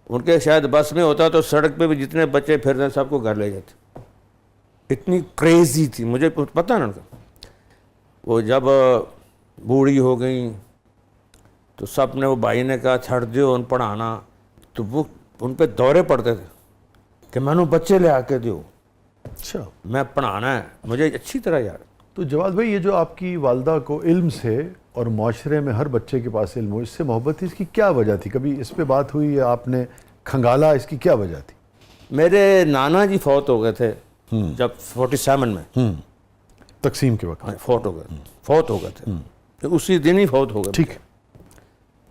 ان کے شاید بس میں ہوتا تو سڑک پہ بھی جتنے بچے پھر رہے سب کو گھر لے جاتے. اتنی کریزی تھی. مجھے پتہ نا ان کا. وہ جب بوڑھی ہو گئیں تو سب نے, وہ بھائی نے کہا چھڑ دیو ان پڑھانا, تو وہ ان پہ دورے پڑتے تھے کہ میں نے بچے لے آ کے دیو, اچھا میں پڑھانا ہے, مجھے اچھی طرح یاد. تو جواد بھائی یہ جو آپ کی والدہ کو علم سے اور معاشرے میں ہر بچے کے پاس علم ہو, اس سے محبت تھی, اس کی کیا وجہ تھی؟ کبھی اس پہ بات ہوئی یا آپ نے کھنگالا اس کی کیا وجہ تھی؟ میرے نانا جی فوت ہو گئے تھے جب 47 میں, تقسیم کے وقت فوت ہو گئے تھے, اسی دن ہی فوت ہو گئے. ٹھیک ہے.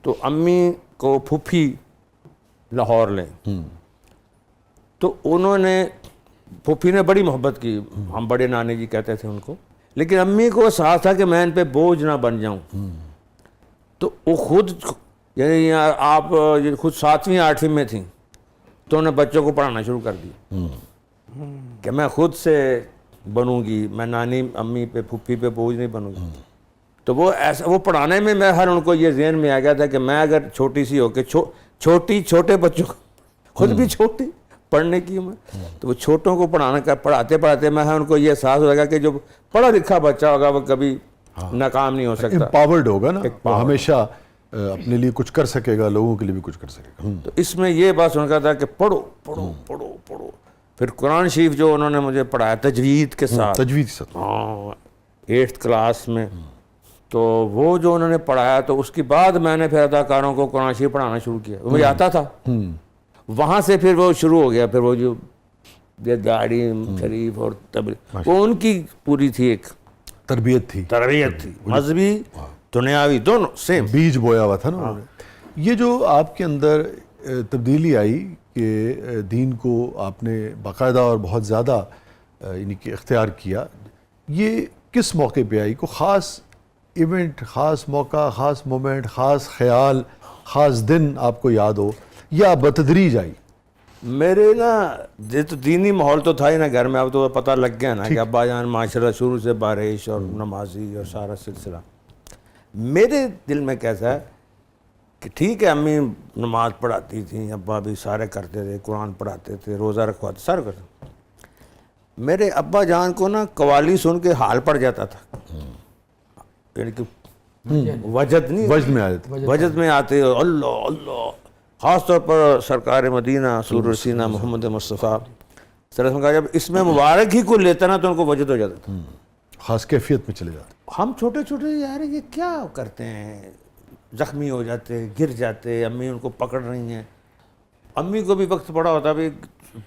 تو امی کو پھوپھی لاہور لیں, تو انہوں نے, پھوپھی نے بڑی محبت کی, ہم بڑے نانے جی کہتے تھے ان کو, لیکن امی کو احساس تھا کہ میں ان پہ بوجھ نہ بن جاؤں. تو وہ خود, یعنی آپ خود 7ویں 8ویں میں تھیں تو انہوں نے بچوں کو پڑھانا شروع کر دیا کہ میں خود سے بنوں گی, میں نانی امی پہ پھوپھی پہ بوجھ نہیں بنوں گی. تو وہ ایسا, وہ پڑھانے میں ہر ان کو یہ ذہن میں آ گیا تھا کہ میں اگر چھوٹی سی ہو کے چھوٹے بچوں کو, خود بھی چھوٹی پڑھنے کی عمر, تو وہ چھوٹوں کو پڑھاتے میں ان کو یہ احساس ہو گا کہ جو پڑھا لکھا بچہ ہوگا وہ کبھی ناکام نہیں ہو سکتا, امپاورڈ ہوگا نا, وہ ہمیشہ اپنے لیے کچھ کر سکے گا, لوگوں کے لیے بھی کچھ کر سکے گا. تو اس میں یہ بات سن کا تھا کہ پڑھو پڑھو پڑھو پڑھو. پھر قرآن شریف جو انہوں نے مجھے پڑھایا تجوید کے ساتھ, ہاں 8th کلاس میں, تو وہ جو انہوں نے پڑھایا, تو اس کے بعد میں نے پھر اداکاروں کو قرآن شریف پڑھانا شروع کیا. مجھے آتا تھا, وہاں سے پھر وہ شروع ہو گیا. پھر وہ جو گاڑی شریف اور تبلیغ, وہ ان کی پوری تھی ایک تربیت تھی, مذہبی دنیاوی دونوں سیم, بیج بویا ہوا تھا نا. یہ جو آپ کے اندر تبدیلی آئی کہ دین کو آپ نے باقاعدہ اور بہت زیادہ یعنی کہ اختیار کیا, یہ کس موقع پہ آئی؟ کوئی خاص ایونٹ, خاص موقع, خاص مومنٹ, خاص خیال, خاص دن آپ کو یاد ہو, یا بتدریج آئی؟ میرے نا یہ تو دینی ماحول تو تھا ہی نا گھر میں. اب تو پتہ لگ گیا نا کہ ابا جان ماشاءاللہ شروع سے بارش اور نمازی اور سارا سلسلہ. میرے دل میں کیسا ہے کہ ٹھیک ہے امی نماز پڑھاتی تھیں, ابا بھی سارے کرتے تھے, قرآن پڑھاتے تھے, روزہ رکھواتے, سارے کرتے. میرے ابا جان کو نا قوالی سن کے حال پڑ جاتا تھا, یعنی کہ وجد میں آتے اللہ اللہ, خاص طور پر سرکار مدینہ سرور سینہ محمد مصطفیٰ صلی اللہ علیہ وسلم کا جب اس میں مبارک ہی کو لیتا نا تو ان کو وجد ہو جاتا تھا, خاص کیفیت میں چلے جاتے. ہم چھوٹے چھوٹے یار یہ کیا کرتے ہیں, زخمی ہو جاتے, گر جاتے, امی ان کو پکڑ رہی ہیں. امی کو بھی وقت پڑا ہوتا بھی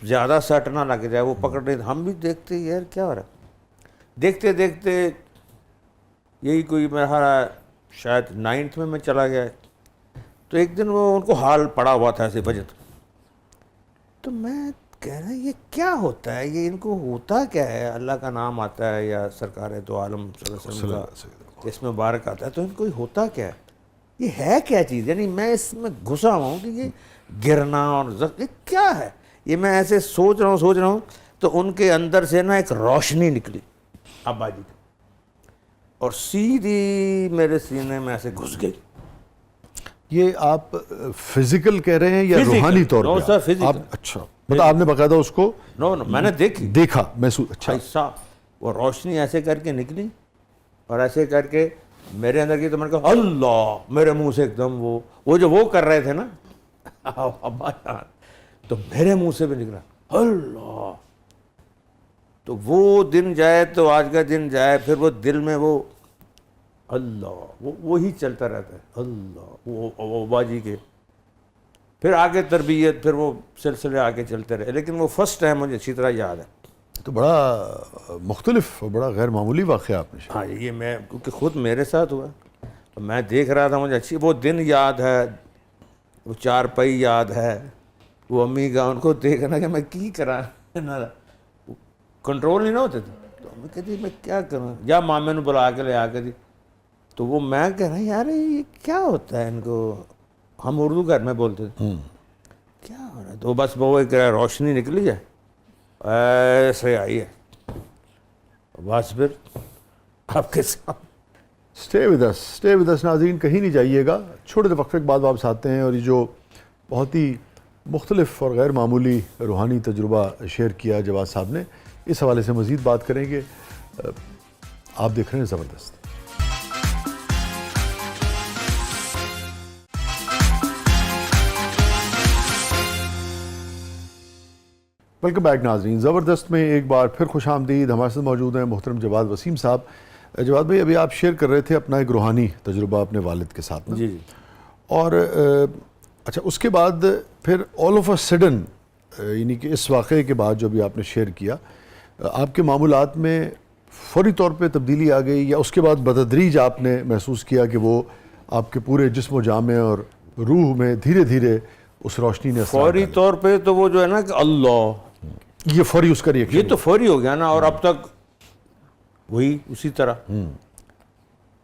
زیادہ سٹ نہ لگ جائے, وہ پکڑ رہی, ہم بھی دیکھتے یار کیا ہو رہا ہے. دیکھتے دیکھتے یہی کوئی میرا شاید 9th میں چلا گیا, تو ایک دن وہ ان کو حال پڑا ہوا تھا ایسے وجد. تو میں کہہ رہا یہ کیا ہوتا ہے, یہ ان کو ہوتا کیا ہے, اللہ کا نام آتا ہے یا سرکار دو عالم صلی اللہ علیہ وسلم کا اس میں مبارک آتا ہے, تو ان کو ہوتا کیا ہے, یہ ہے کیا چیز. یعنی میں اس میں گھسا ہوا ہوں کہ یہ گرنا اور یہ کیا ہے. یہ میں ایسے سوچ رہا ہوں تو ان کے اندر سے نا ایک روشنی نکلی ابا جی, اور سیدھی میرے سینے میں ایسے گھس گئی. یہ آپ فزیکل کہہ رہے ہیں یا روحانی طور پہ؟ اچھا, مطلب آپ نے باقاعدہ اس کو میں نے دیکھا, محسوس. اچھا, ایسا وہ روشنی ایسے کر کے نکلی اور ایسے کر کے میرے اندر کی, تو میں نے کہا اللہ, میرے منہ سے ایک دم وہ جو وہ کر رہے تھے نا ابا جان, تو میرے منہ سے بھی نکلا اللہ. تو وہ دن جائے تو آج کا دن جائے, پھر وہ دل میں وہ اللہ وہی چلتا رہتا ہے اللہ, وہ ابا جی کے. پھر آگے تربیت, پھر وہ سلسلے آگے چلتے رہے, لیکن وہ فرسٹ ٹائم مجھے اچھی طرح یاد ہے. تو بڑا مختلف اور بڑا غیر معمولی واقعہ آپ نے. ہاں یہ میں کیونکہ خود میرے ساتھ ہوا, تو میں دیکھ رہا تھا, مجھے اچھی وہ دن یاد ہے, وہ چارپائی یاد ہے, وہ امی کا ان کو دیکھنا کہ میں کی کرا, کنٹرول نہیں نہ ہوتے تھے. تو میں کہتی میں کیا کروں, یا مامے نے بلا کے لے آ کے دی, تو وہ میں کہہ رہا یار یہ کیا ہوتا ہے ان کو. ہم اردو گھر میں بولتے تھے کیا ہو رہا ہے, تو بس وہ ایک روشنی نکلی ہے ایسے آئی ہے, بس پھر آپ کے ساتھ. اسٹے ود اس ناظرین, کہیں نہیں جائیے گا, چھوٹے سے وقفے کے بعد واپس آتے ہیں. اور یہ جو بہت ہی مختلف اور غیر معمولی روحانی تجربہ شیئر کیا جواد صاحب نے. اس حوالے سے مزید بات کریں گے. آپ دیکھ رہے ہیں زبردست. ویلکم بیک ناظرین. زبردست میں ایک بار پھر خوش آمدید. ہمارے ساتھ موجود ہیں محترم جواد وسیم صاحب. جواد بھائی, ابھی آپ شیئر کر رہے تھے اپنا ایک روحانی تجربہ اپنے والد کے ساتھ نا. جی جی. اور اچھا, اس کے بعد پھر آل آف اے سڈن, یعنی کہ اس واقعے کے بعد جو بھی آپ نے شیئر کیا, آپ کے معمولات میں فوری طور پہ تبدیلی آ گئی, یا اس کے بعد بتدریج آپ نے محسوس کیا کہ وہ آپ کے پورے جسم و جان میں اور روح میں دھیرے دھیرے اس روشنی نے فوری طور پہ تو وہ جو ہے نا کہ اللہ, یہ فوری اس کا ریئیکشن, یہ تو فوری ہو گیا نا, اور اب تک وہی اسی طرح,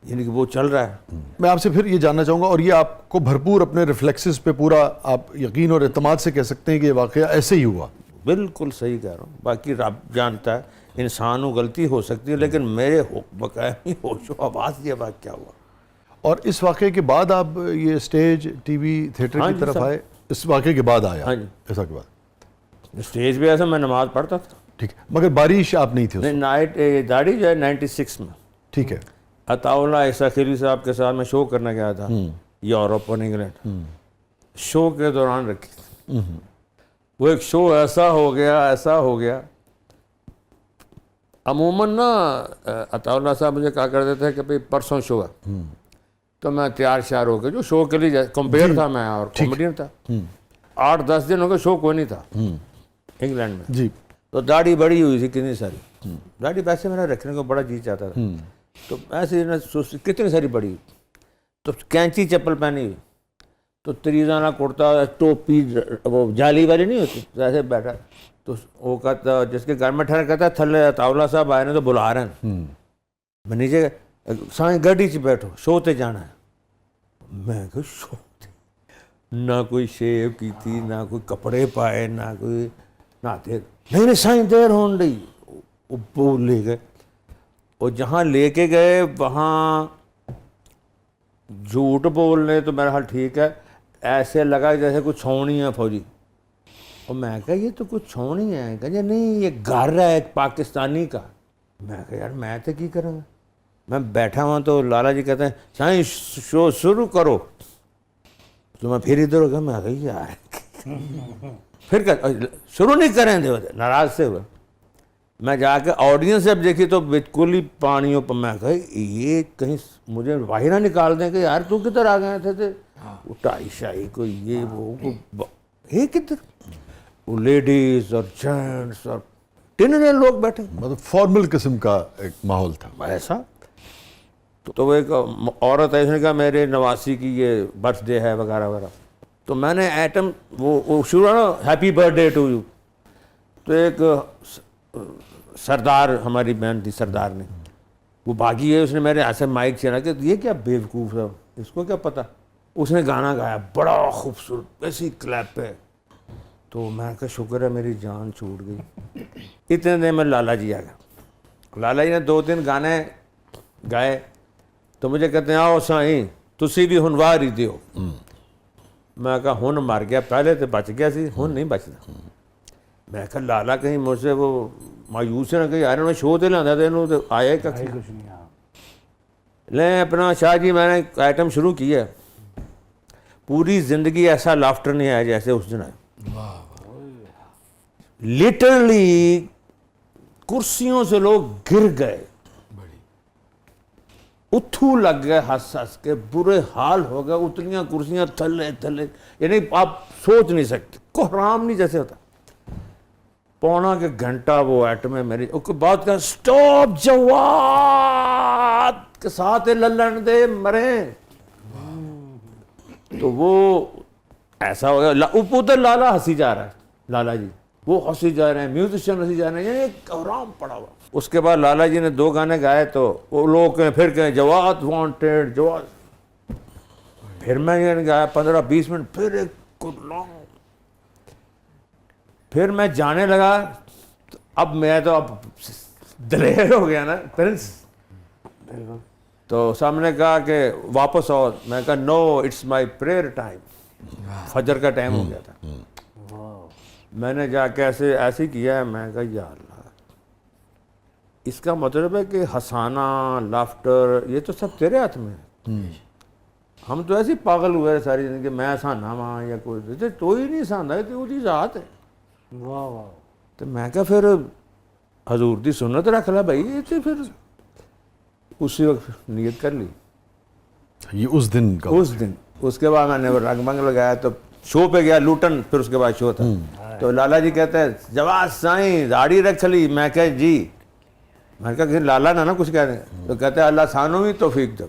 یعنی کہ وہ چل رہا ہے. میں آپ سے پھر یہ جاننا چاہوں گا, اور یہ آپ کو بھرپور اپنے ریفلیکسز پہ پورا آپ یقین اور اعتماد سے کہہ سکتے ہیں کہ یہ واقعہ ایسے ہی ہوا؟ بالکل صحیح کہہ رہا ہوں. باقی رب جانتا ہے, انسانوں غلطی ہو سکتی ہے, لیکن میرے بقایا ہوش و حواس یہ واقعہ ہوا. اور اس واقعے کے بعد آپ یہ اسٹیج, ٹی وی, تھیٹر کی طرف آئے؟ اس واقعے کے بعد آیا؟ ہاں جی. ایسا کے بعد اسٹیج پہ ایسا میں نماز پڑھتا تھا. ٹھیک ہے, مگر بارش آپ نہیں تھی اس وقت؟ نائٹ داڑھی جو ہے 96 میں. ٹھیک ہے. عطا اللہ عیسیٰ خیری صاحب کے ساتھ میں شو کرنے گیا تھا یورپ اور انگلینڈ. شو کے دوران رکھی تھی. وہ ایک شو ایسا ہو گیا. عموماً نا عطا اللہ صاحب مجھے کہا کرتے تھے کہ بھئی پرسوں شو ہے, تو میں تیار شیار ہو کے جو شو کے لیے کمپیئر تھا میں, اور کامیڈین تھا. 8-10 دن ہو گئے شو کوئی نہیں تھا انگلینڈ میں. جی. تو داڑھی بڑی ہوئی تھی کتنی ساری. داڑھی ویسے میرا رکھنے کو بڑا جی چاہتا تھا, تو ایسے کتنی ساری بڑی, تو کینچی چپل پہنی ہوئی, تو تریزانہ کرتا, ٹوپی وہ جالی والی نہیں ہوتی, ایسے بیٹھا. تو وہ کہتا, جس کے گھر میں ٹھہر کہتا تھلے عطاولہ صاحب آئے نے تو بلا رہے ہیں, میں نیچے سائیں گاڑی چ بیٹھو, شو تے جانا ہے. میں کہ شو تے, نہ کوئی شیو کی تھی, نہ کوئی کپڑے پائے, نہ کوئی نہاتے. نہیں سائیں دیر ہون رہی. وہ لے گئے, اور جہاں لے کے گئے وہاں جھوٹ بولنے تو میرا حال ٹھیک ہے, ایسے لگا جیسے کچھ چھونی ہے فوجی. اور میں کہا یہ تو کچھ چھونی ہے. کہا نہیں یہ گھر ہے ایک پاکستانی کا. میں کہا یار میں تو کی کروں گا. میں بیٹھا ہوں تو لالا جی کہتے ہیں سائیں شو شروع کرو. تو میں پھر ادھر ہو گیا. میں کہا یار پھر شروع نہیں کریں دے, ناراض سے ہوئے. میں جا کے آڈینس جب دیکھی تو بالکل ہی پانیوں پر. میں کہا یہ کہیں مجھے واہی نہ نکال دیں کہ یار تو کدھر آ گئے تھے. وہ ٹائی شائی کو یہ وہ کدھر, وہ لیڈیز اور جینٹس اور ٹننے لوگ بیٹھے, مطلب فارمل قسم کا ایک ماحول تھا ایسا. تو وہ ایک عورت ہے, اس نے کہا میرے نواسی کی یہ برتھ ڈے ہے وغیرہ وغیرہ. تو میں نے ایٹم وہ شروع ہے نا happy birthday to you. تو ایک سردار, ہماری بہن تھی سردار نے, وہ بھاگی ہے, اس نے میرے ہاتھ سے مائک چھینا کہ یہ کیا بیوقوف ہے, اس کو کیا پتہ. اس نے گانا گایا بڑا خوبصورت ایسی کلیپ پہ. تو میں کہا شکر ہے میری جان چھوٹ گئی. اتنے دن میں لالا جی آ گیا. لالا جی نے 2-3 گانے گائے, تو مجھے کہتے ہیں آؤ سائیں تسی بھی ہنوار ہی دیو. میں کہا ہن مر گیا, پہلے تو بچ گیا سی, ہن نہیں بچتا. میں کہا لالا کہیں مجھ سے وہ مایوس نہ کہ یار انہوں نے شو تے لاندہ تے انہوں تو آیا ہی کچھ نہیں. لیں اپنا شاہ جی میں نے آئٹم شروع کیا, پوری زندگی ایسا لافٹر نہیں آیا جیسے اس دن آیا. لٹرلی کرسیوں سے لوگ گر گئے, اتھو لگ گئے ہنس ہنس کے, برے حال ہو گئے. اتنیاں کرسیاں تھلے تھلے, یعنی آپ سوچ نہیں سکتے, کوہرام نہیں جیسے ہوتا. پونا کے گھنٹہ وہ ایٹم میں میری بات کہا سٹاپ جواد کے ساتھ للن دے مریں. تو وہ ایسا ہو گیا. ادھر لالا ہنسی جا رہا ہے, لالا جی وہ ہنسی جا رہے ہیں, میوزیشین ہنسی جا رہے ہیں, یعنی کوہرام پڑا ہوا. اس کے بعد لالا جی نے 2 گانے گائے, تو وہ لوگ پھر کہیں جواد وانٹیڈ جواد. پھر میں یہ گایا 15-20 منٹ, پھر ایک لانگ. پھر میں جانے لگا. اب میں تو اب دلیر ہو گیا نا پرنس. تو صاحب نے کہا کہ واپس آؤ. میں کہا نو اٹس مائی پریئر ٹائم. فجر کا ٹائم ہو گیا تھا. میں نے جا کے ایسے کیا ہے. میں کہا یا اللہ, اس کا مطلب ہے کہ ہنسانا, لافٹر, یہ تو سب تیرے ہاتھ میں ہے. ہم تو ایسے پاگل ہوئے ساری زندگی, میں ہنسانا وہاں یا کوئی تو ہی نہیں ہنسانا, تو وہ چیز ذات ہے. واہ واہ. تو میں کہا پھر حضور دی سنت رکھ لا بھائی. تو پھر اسی وقت نیت کر لی. یہ اس دن کا اس کے بعد میں نے وہ رنگ بنگ لگایا, تو شو پہ گیا لوٹن, پھر اس کے بعد شو تھا. تو لالا جی کہتے ہیں جواز سائیں داڑھی رکھ لی. میں کہ جی, میں کہا کہ لالا نہ کچھ کہہ دیں. تو کہتے ہیں اللہ سانو بھی توفیق دے.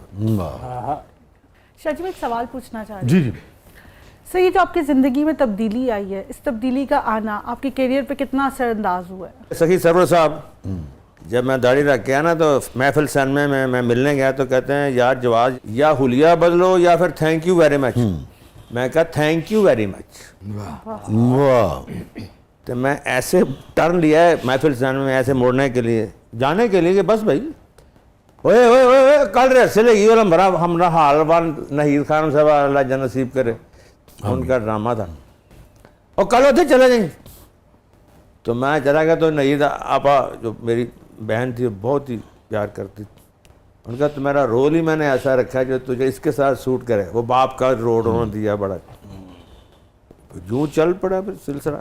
شاہ جی میں ایک سوال پوچھنا چاہ رہی ہوں. جی جی سر یہ جو آپ کی زندگی میں تبدیلی آئی ہے, اس تبدیلی کا آنا آپ کے کیریئر پہ کتنا اثر انداز ہوا ہے؟ سخی سرور صاحب جب میں داڑھی رکھ کے آیا نا, تو محفل سنمے میں ملنے گیا, تو کہتے ہیں یار جواز یا حلیہ بدلو یا پھر تھینک یو ویری مچ. میں کہا تھینک یو ویری مچ. واہ. تو میں ایسے ٹرن لیا ہے محفل سنمے میں, ایسے موڑنے کے لیے, جانے کے لیے کہ بس بھائی اوے اوے اوے کل رہے لگی والا مرا ہمارا حال وان نہید خان صاحب اللہ جن نصیب کرے, ان کا ڈرامہ تھا, اور کل اتنے چلے جائیں. تو میں چلا گیا, تو نہید آپا جو میری بہن تھی بہت ہی پیار کرتی, ان کا تو میرا رول ہی میں نے ایسا رکھا جو تجھے اس کے ساتھ سوٹ کرے. وہ باپ کا رول انہوں نے دیا بڑا, یوں چل پڑا پھر سلسلہ.